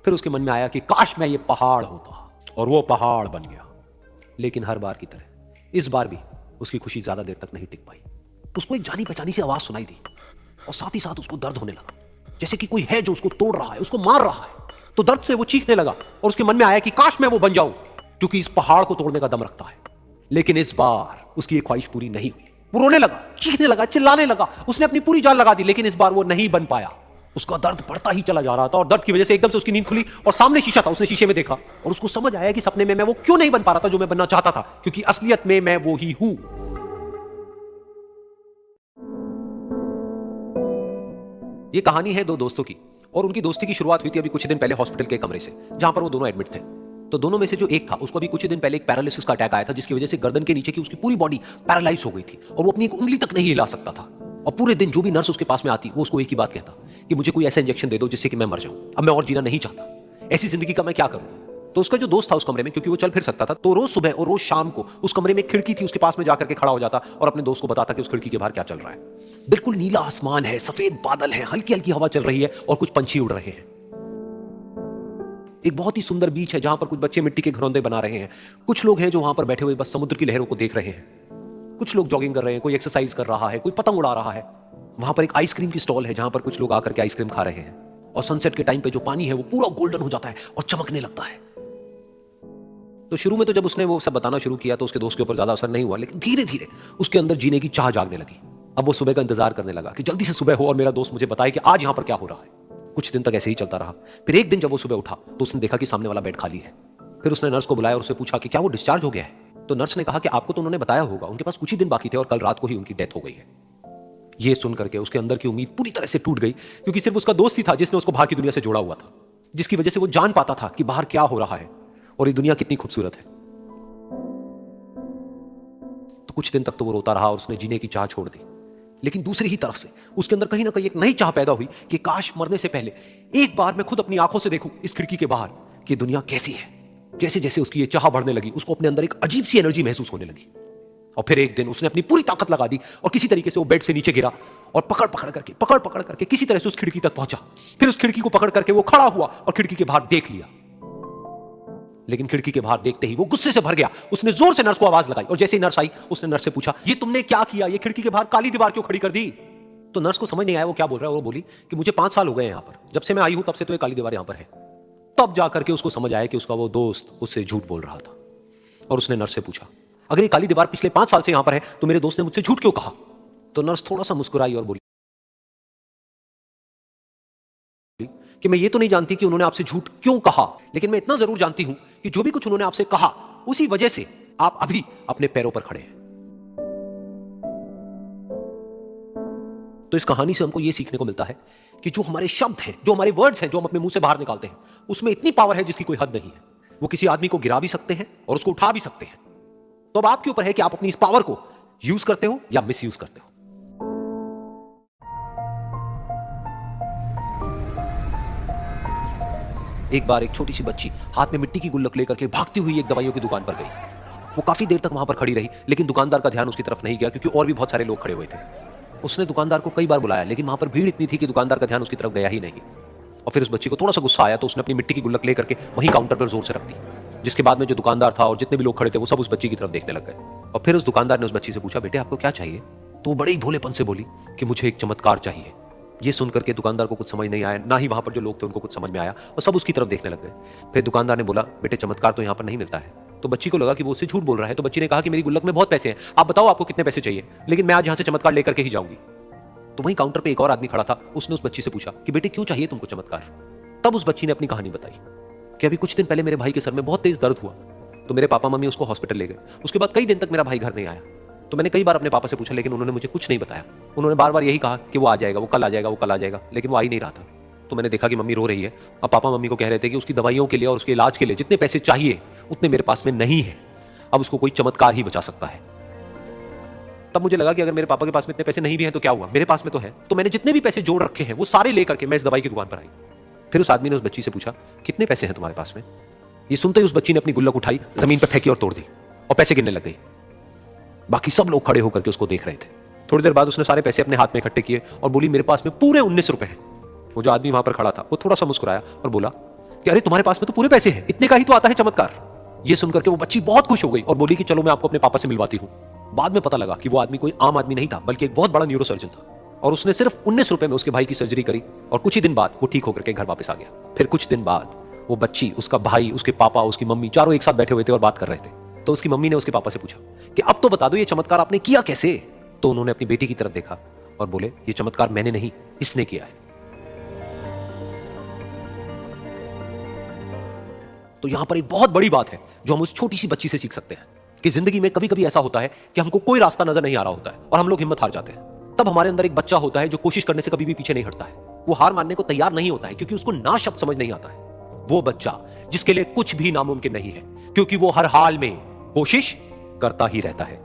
फिर उसके मन में आया कि काश मैं ये पहाड़ होता, और वो पहाड़ बन गया। लेकिन हर बार की तरह इस बार भी उसकी खुशी ज्यादा देर तक नहीं टिक पाई। उसको एक जानी पहचानी सी आवाज सुनाई दी और साथ ही साथ उसको दर्द होने लगा, जैसे कि कोई है जो उसको तोड़ रहा है, उसको मार रहा है। तो दर्द से वो चीखने लगा और उसके मन में आया कि काश मैं वो बन जाऊं क्योंकि इस पहाड़ को तोड़ने का दम रखता है। लेकिन इस बार उसकी एक ख्वाहिश पूरी नहीं हुई। वो रोने लगा, चीखने लगा, चिल्लाने लगा। उसने अपनी पूरी जान लगा दी, लेकिन इस बार वो नहीं बन पाया। उसका दर्द बढ़ता ही चला जा रहा था और दर्द की वजह से एकदम से उसकी नींद खुली और सामने शीशा था। उसने शीशे में देखा और उसको समझ आया कि सपने में मैं वो क्यों नहीं बन पा रहा था जो मैं बनना चाहता था, क्योंकि असलियत में मैं वो ही हूं। ये कहानी है दो दोस्तों की, और उनकी दोस्ती की शुरुआत हुई थी अभी कुछ दिन पहले हॉस्पिटल के कमरे से, जहां पर वो दोनों एडमिट थे। तो दोनों में से जो एक था उसको अभी कुछ दिन पहले एक पैरालिसिस का अटैक आया था, जिसकी वजह से गर्दन के नीचे की उसकी पूरी बॉडी पैरालाइज हो गई थी और वो अपनी एक उंगली तक नहीं हिला सकता था। और पूरे दिन जो भी नर्स उसके पास में आती वो उसको एक ही बात कहता कि मुझे कोई ऐसा इंजेक्शन दे दो जिससे कि मैं मर जाऊं, अब मैं और जीना नहीं चाहता, ऐसी जिंदगी का मैं क्या करूं। तो उसका जो दोस्त था उस कमरे में, क्योंकि वो चल फिर सकता था, तो रोज सुबह और रोज शाम को उस कमरे में एक खिड़की थी, उसके पास में जाकर के खड़ा हो जाता और अपने दोस्त को बताता कि उस खिड़की के बाहर क्या चल रहा है। बिल्कुल नीला आसमान है, सफेद बादल है, हल्की हल्की हवा चल रही है और कुछ पंछी उड़ रहे हैं। एक बहुत ही सुंदर बीच है जहां पर कुछ बच्चे मिट्टी के घरौंदे बना रहे हैं। कुछ लोग हैं जो वहां पर बैठे हुए बस समुद्र की लहरों को देख रहे हैं। कुछ लोग जॉगिंग कर रहे हैं, कोई एक्सरसाइज कर रहा है, कोई पतंग उड़ा रहा है। वहां पर एक आइसक्रीम की स्टॉल है जहां पर कुछ लोग आकर के आइसक्रीम खा रहे हैं। और सनसेट के टाइम पे जो पानी है वो पूरा गोल्डन हो जाता है और चमकने लगता है। तो शुरू में तो जब उसने वो सब बताना शुरू किया तो उसके दोस्त के ऊपर ज्यादा असर नहीं हुआ, लेकिन धीरे धीरे उसके अंदर जीने की चाह जागने लगी। अब वो सुबह का इंतजार करने लगा कि जल्दी से सुबह हो और मेरा दोस्त मुझे बताए कि आज यहां पर क्या हो रहा है। कुछ दिन तक ऐसे ही चलता रहा। फिर एक दिन जब वो सुबह उठा तो उसने देखा कि सामने वाला बेड खाली है। फिर उसने नर्स को बुलाया और उससे पूछा कि क्या वो डिस्चार्ज हो गया है। तो नर्स ने कहा कि आपको तो उन्होंने बताया होगा, उनके पास कुछ ही दिन बाकी थे और कल रात को ही उनकी डेथ हो गई है। ये सुन करके उसके अंदर की उम्मीद पूरी तरह से टूट गई, क्योंकि सिर्फ उसका दोस्त ही था जिसने उसको बाहर की दुनिया से जोड़ा हुआ था, जिसकी वजह से वो जान पाता था कि बाहर क्या हो रहा है और ये दुनिया कितनी खूबसूरत है। तो कुछ दिन तक तो वो रोता रहा और उसने जीने की चाह छोड़ दी। लेकिन दूसरी ही तरफ से उसके अंदर कहीं ना कहीं एक नई चाह पैदा हुई कि काश मरने से पहले एक बार मैं खुद अपनी आंखों से देखूं इस खिड़की के बाहर कि दुनिया कैसी है। जैसे जैसे उसकी ये चाह बढ़ने लगी, उसको अपने अंदर एक अजीब सी एनर्जी महसूस होने लगी। और फिर एक दिन उसने अपनी पूरी ताकत लगा दी और किसी तरीके से वो बेड से नीचे गिरा और पकड़ पकड़ करके किसी तरह से उस खिड़की तक पहुंचा। फिर उस खिड़की को पकड़ करके वो खड़ा हुआ और खिड़की के बाहर देख लिया। लेकिन खिड़की के बाहर देखते ही वो गुस्से से भर गया। उसने जोर से नर्स को आवाज लगाई और जैसे ही नर्स आई उसने नर्स से पूछा, ये तुमने क्या किया, ये खिड़की के बाहर काली दीवार क्यों खड़ी कर दी। तो नर्स को समझ नहीं आया वो क्या बोल रहा है। वो बोली कि मुझे 5 साल हो गए हैं यहां पर, जब से मैं आई हूं तब से तो ये काली दीवार यहां पर है। तब जाकर के उसको समझ आया कि उसका वो दोस्त उससे झूठ बोल रहा था। और उसने नर्स से पूछा, अगर ये काली दीवार पिछले 5 साल से यहां पर है तो मेरे दोस्त ने मुझसे झूठ क्यों कहा। तो नर्स थोड़ा सा मुस्कुराई और बोली कि मैं ये तो नहीं जानती कि उन्होंने आपसे झूठ क्यों कहा, लेकिन मैं इतना जरूर जानती हूं कि जो भी कुछ उन्होंने आपसे कहा उसी वजह से आप अभी अपने पैरों पर खड़े हैं। तो इस कहानी से हमको यह सीखने को मिलता है कि जो हमारे शब्द हैं, जो हमारे वर्ड्स हैं, जो हम अपने मुंह से बाहर निकालते हैं, उसमें इतनी पावर है जिसकी कोई हद नहीं है। वो किसी आदमी को गिरा भी सकते हैं और उसको उठा भी सकते हैं। तो अब आपके ऊपर है कि आप अपनी इस पावर को यूज करते हो या मिस यूज करते हो। एक बार एक छोटी सी बच्ची हाथ में मिट्टी की गुल्लक लेकर के भागती हुई एक दवाइयों की दुकान पर गई। वो काफी देर तक वहां पर खड़ी रही, लेकिन दुकानदार का ध्यान उसकी तरफ नहीं गया, क्योंकि और भी बहुत सारे लोग खड़े हुए थे। उसने दुकानदार को कई बार बुलाया, लेकिन वहां पर भीड़ इतनी थी कि दुकानदार का ध्यान उसकी तरफ गया ही नहीं। और फिर उस बच्ची को थोड़ा सा गुस्सा आया तो उसने अपनी मिट्टी की गुल्लक लेकर के वहीं काउंटर पर जोर से रख दी, जिसके बाद में जो दुकानदार था और जितने भी लोग खड़े थे वो सब उस बच्ची की तरफ देखने लग गए। और फिर उस दुकानदार ने उस बच्ची से पूछा, बेटे आपको क्या चाहिए। तो वो बड़े ही भोलेपन से बोली कि मुझे एक चमत्कार चाहिए। ये सुनकर के दुकानदार को कुछ समझ नहीं आया, ना ही वहां पर जो लोग थे उनको कुछ समझ में आया, और सब उसकी तरफ देखने लग गए। फिर दुकानदार ने बोला, बेटे चमत्कार तो यहाँ पर नहीं मिलता है। तो बच्ची को लगा कि वो उससे झूठ बोल रहा है। तो बच्ची ने कहा कि मेरी गुल्लक में बहुत पैसे हैं, आप बताओ आपको कितने पैसे चाहिए, लेकिन मैं आज यहाँ से चमत्कार लेकर के ही जाऊंगी। तो वहीं काउंटर पे एक और आदमी खड़ा था, उसने उस बच्ची से पूछा कि बेटे क्यों चाहिए तुमको चमत्कार। तब उस बच्ची ने अपनी कहानी बताई कि अभी कुछ दिन पहले मेरे भाई के सर में बहुत तेज दर्द हुआ, तो मेरे पापा मम्मी उसको हॉस्पिटल ले गए। उसके बाद कई दिन तक मेरा भाई घर नहीं आया। तो मैंने कई बार अपने पापा से पूछा, लेकिन उन्होंने मुझे कुछ नहीं बताया। उन्होंने बार बार यही कहा कि वो आ जाएगा, वो कल आ जाएगा, वो कल आ जाएगा, लेकिन वो आ ही नहीं रहा था। तो मैंने देखा कि मम्मी रो रही है। अब पापा मम्मी को कह रहे थे कि उसकी दवाइयों के लिए और उसके इलाज के लिए जितने पैसे चाहिए उतने मेरे पास में नहीं है, अब उसको कोई चमत्कार ही बचा सकता है। तब मुझे लगा कि अगर मेरे पापा के पास में इतने पैसे नहीं भी हैं तो क्या हुआ, मेरे पास में तो है। तो मैंने जितने भी पैसे जोड़ रखे हैं वो सारे लेकर के मैं इस दवाई की दुकान पर आई। फिर उस आदमी ने उस बच्ची से पूछा, कितने पैसे हैं तुम्हारे पास में। ये सुनते ही उस बच्ची ने अपनी गुल्लक उठाई, जमीन पर फेंकी और तोड़ दी और पैसे गिनने लग गई। बाकी सब लोग खड़े होकर के उसको देख रहे थे। थोड़ी देर बाद उसने सारे पैसे अपने हाथ में इकट्ठे किए और बोली, मेरे पास में पूरे 19 रुपए हैं। वो जो आदमी वहां पर खड़ा था वो थोड़ा सा मुस्कुराया और बोला कि अरे तुम्हारे पास में तो पूरे पैसे हैं, इतने का ही तो आता है चमत्कार। ये सुनकर के वो बच्ची बहुत खुश हो गई और बोली कि चलो मैं आपको अपने पापा से मिलवाती हूँ। बाद में पता लगा कि वो आदमी कोई आम आदमी नहीं था, बल्कि एक बहुत बड़ा न्यूरोसर्जन था, और उसने सिर्फ 19 रुपए में उसके भाई की सर्जरी करी और कुछ ही दिन बाद वो ठीक होकर के घर वापस आ गया। फिर कुछ दिन बाद वो बच्ची, उसका भाई, उसके पापा, उसकी मम्मी चारों एक साथ बैठे हुए थे और बात कर रहे थे। तो उसकी मम्मी ने उसके पापा से पूछा कि अब तो बता दो ये चमत्कार आपने किया कैसे। तो उन्होंने अपनी बेटी की तरफ देखा और बोले, ये चमत्कार मैंने नहीं, इसने किया है। तो यहां पर एक बहुत बड़ी बात है जो हम उस छोटी सी बच्ची से सीख सकते हैं कि जिंदगी में कभी कभी ऐसा होता है कि हमको कोई रास्ता नजर नहीं आ रहा होता है और हम लोग हिम्मत हार जाते हैं। तब हमारे अंदर एक बच्चा होता है जो कोशिश करने से कभी भी पीछे नहीं हटता है। वो हार मानने को तैयार नहीं होता है क्योंकि उसको ना शब्द समझ नहीं आता है। वो बच्चा जिसके लिए कुछ भी नामुमकिन नहीं है, क्योंकि वो हर हाल में कोशिश करता ही रहता है।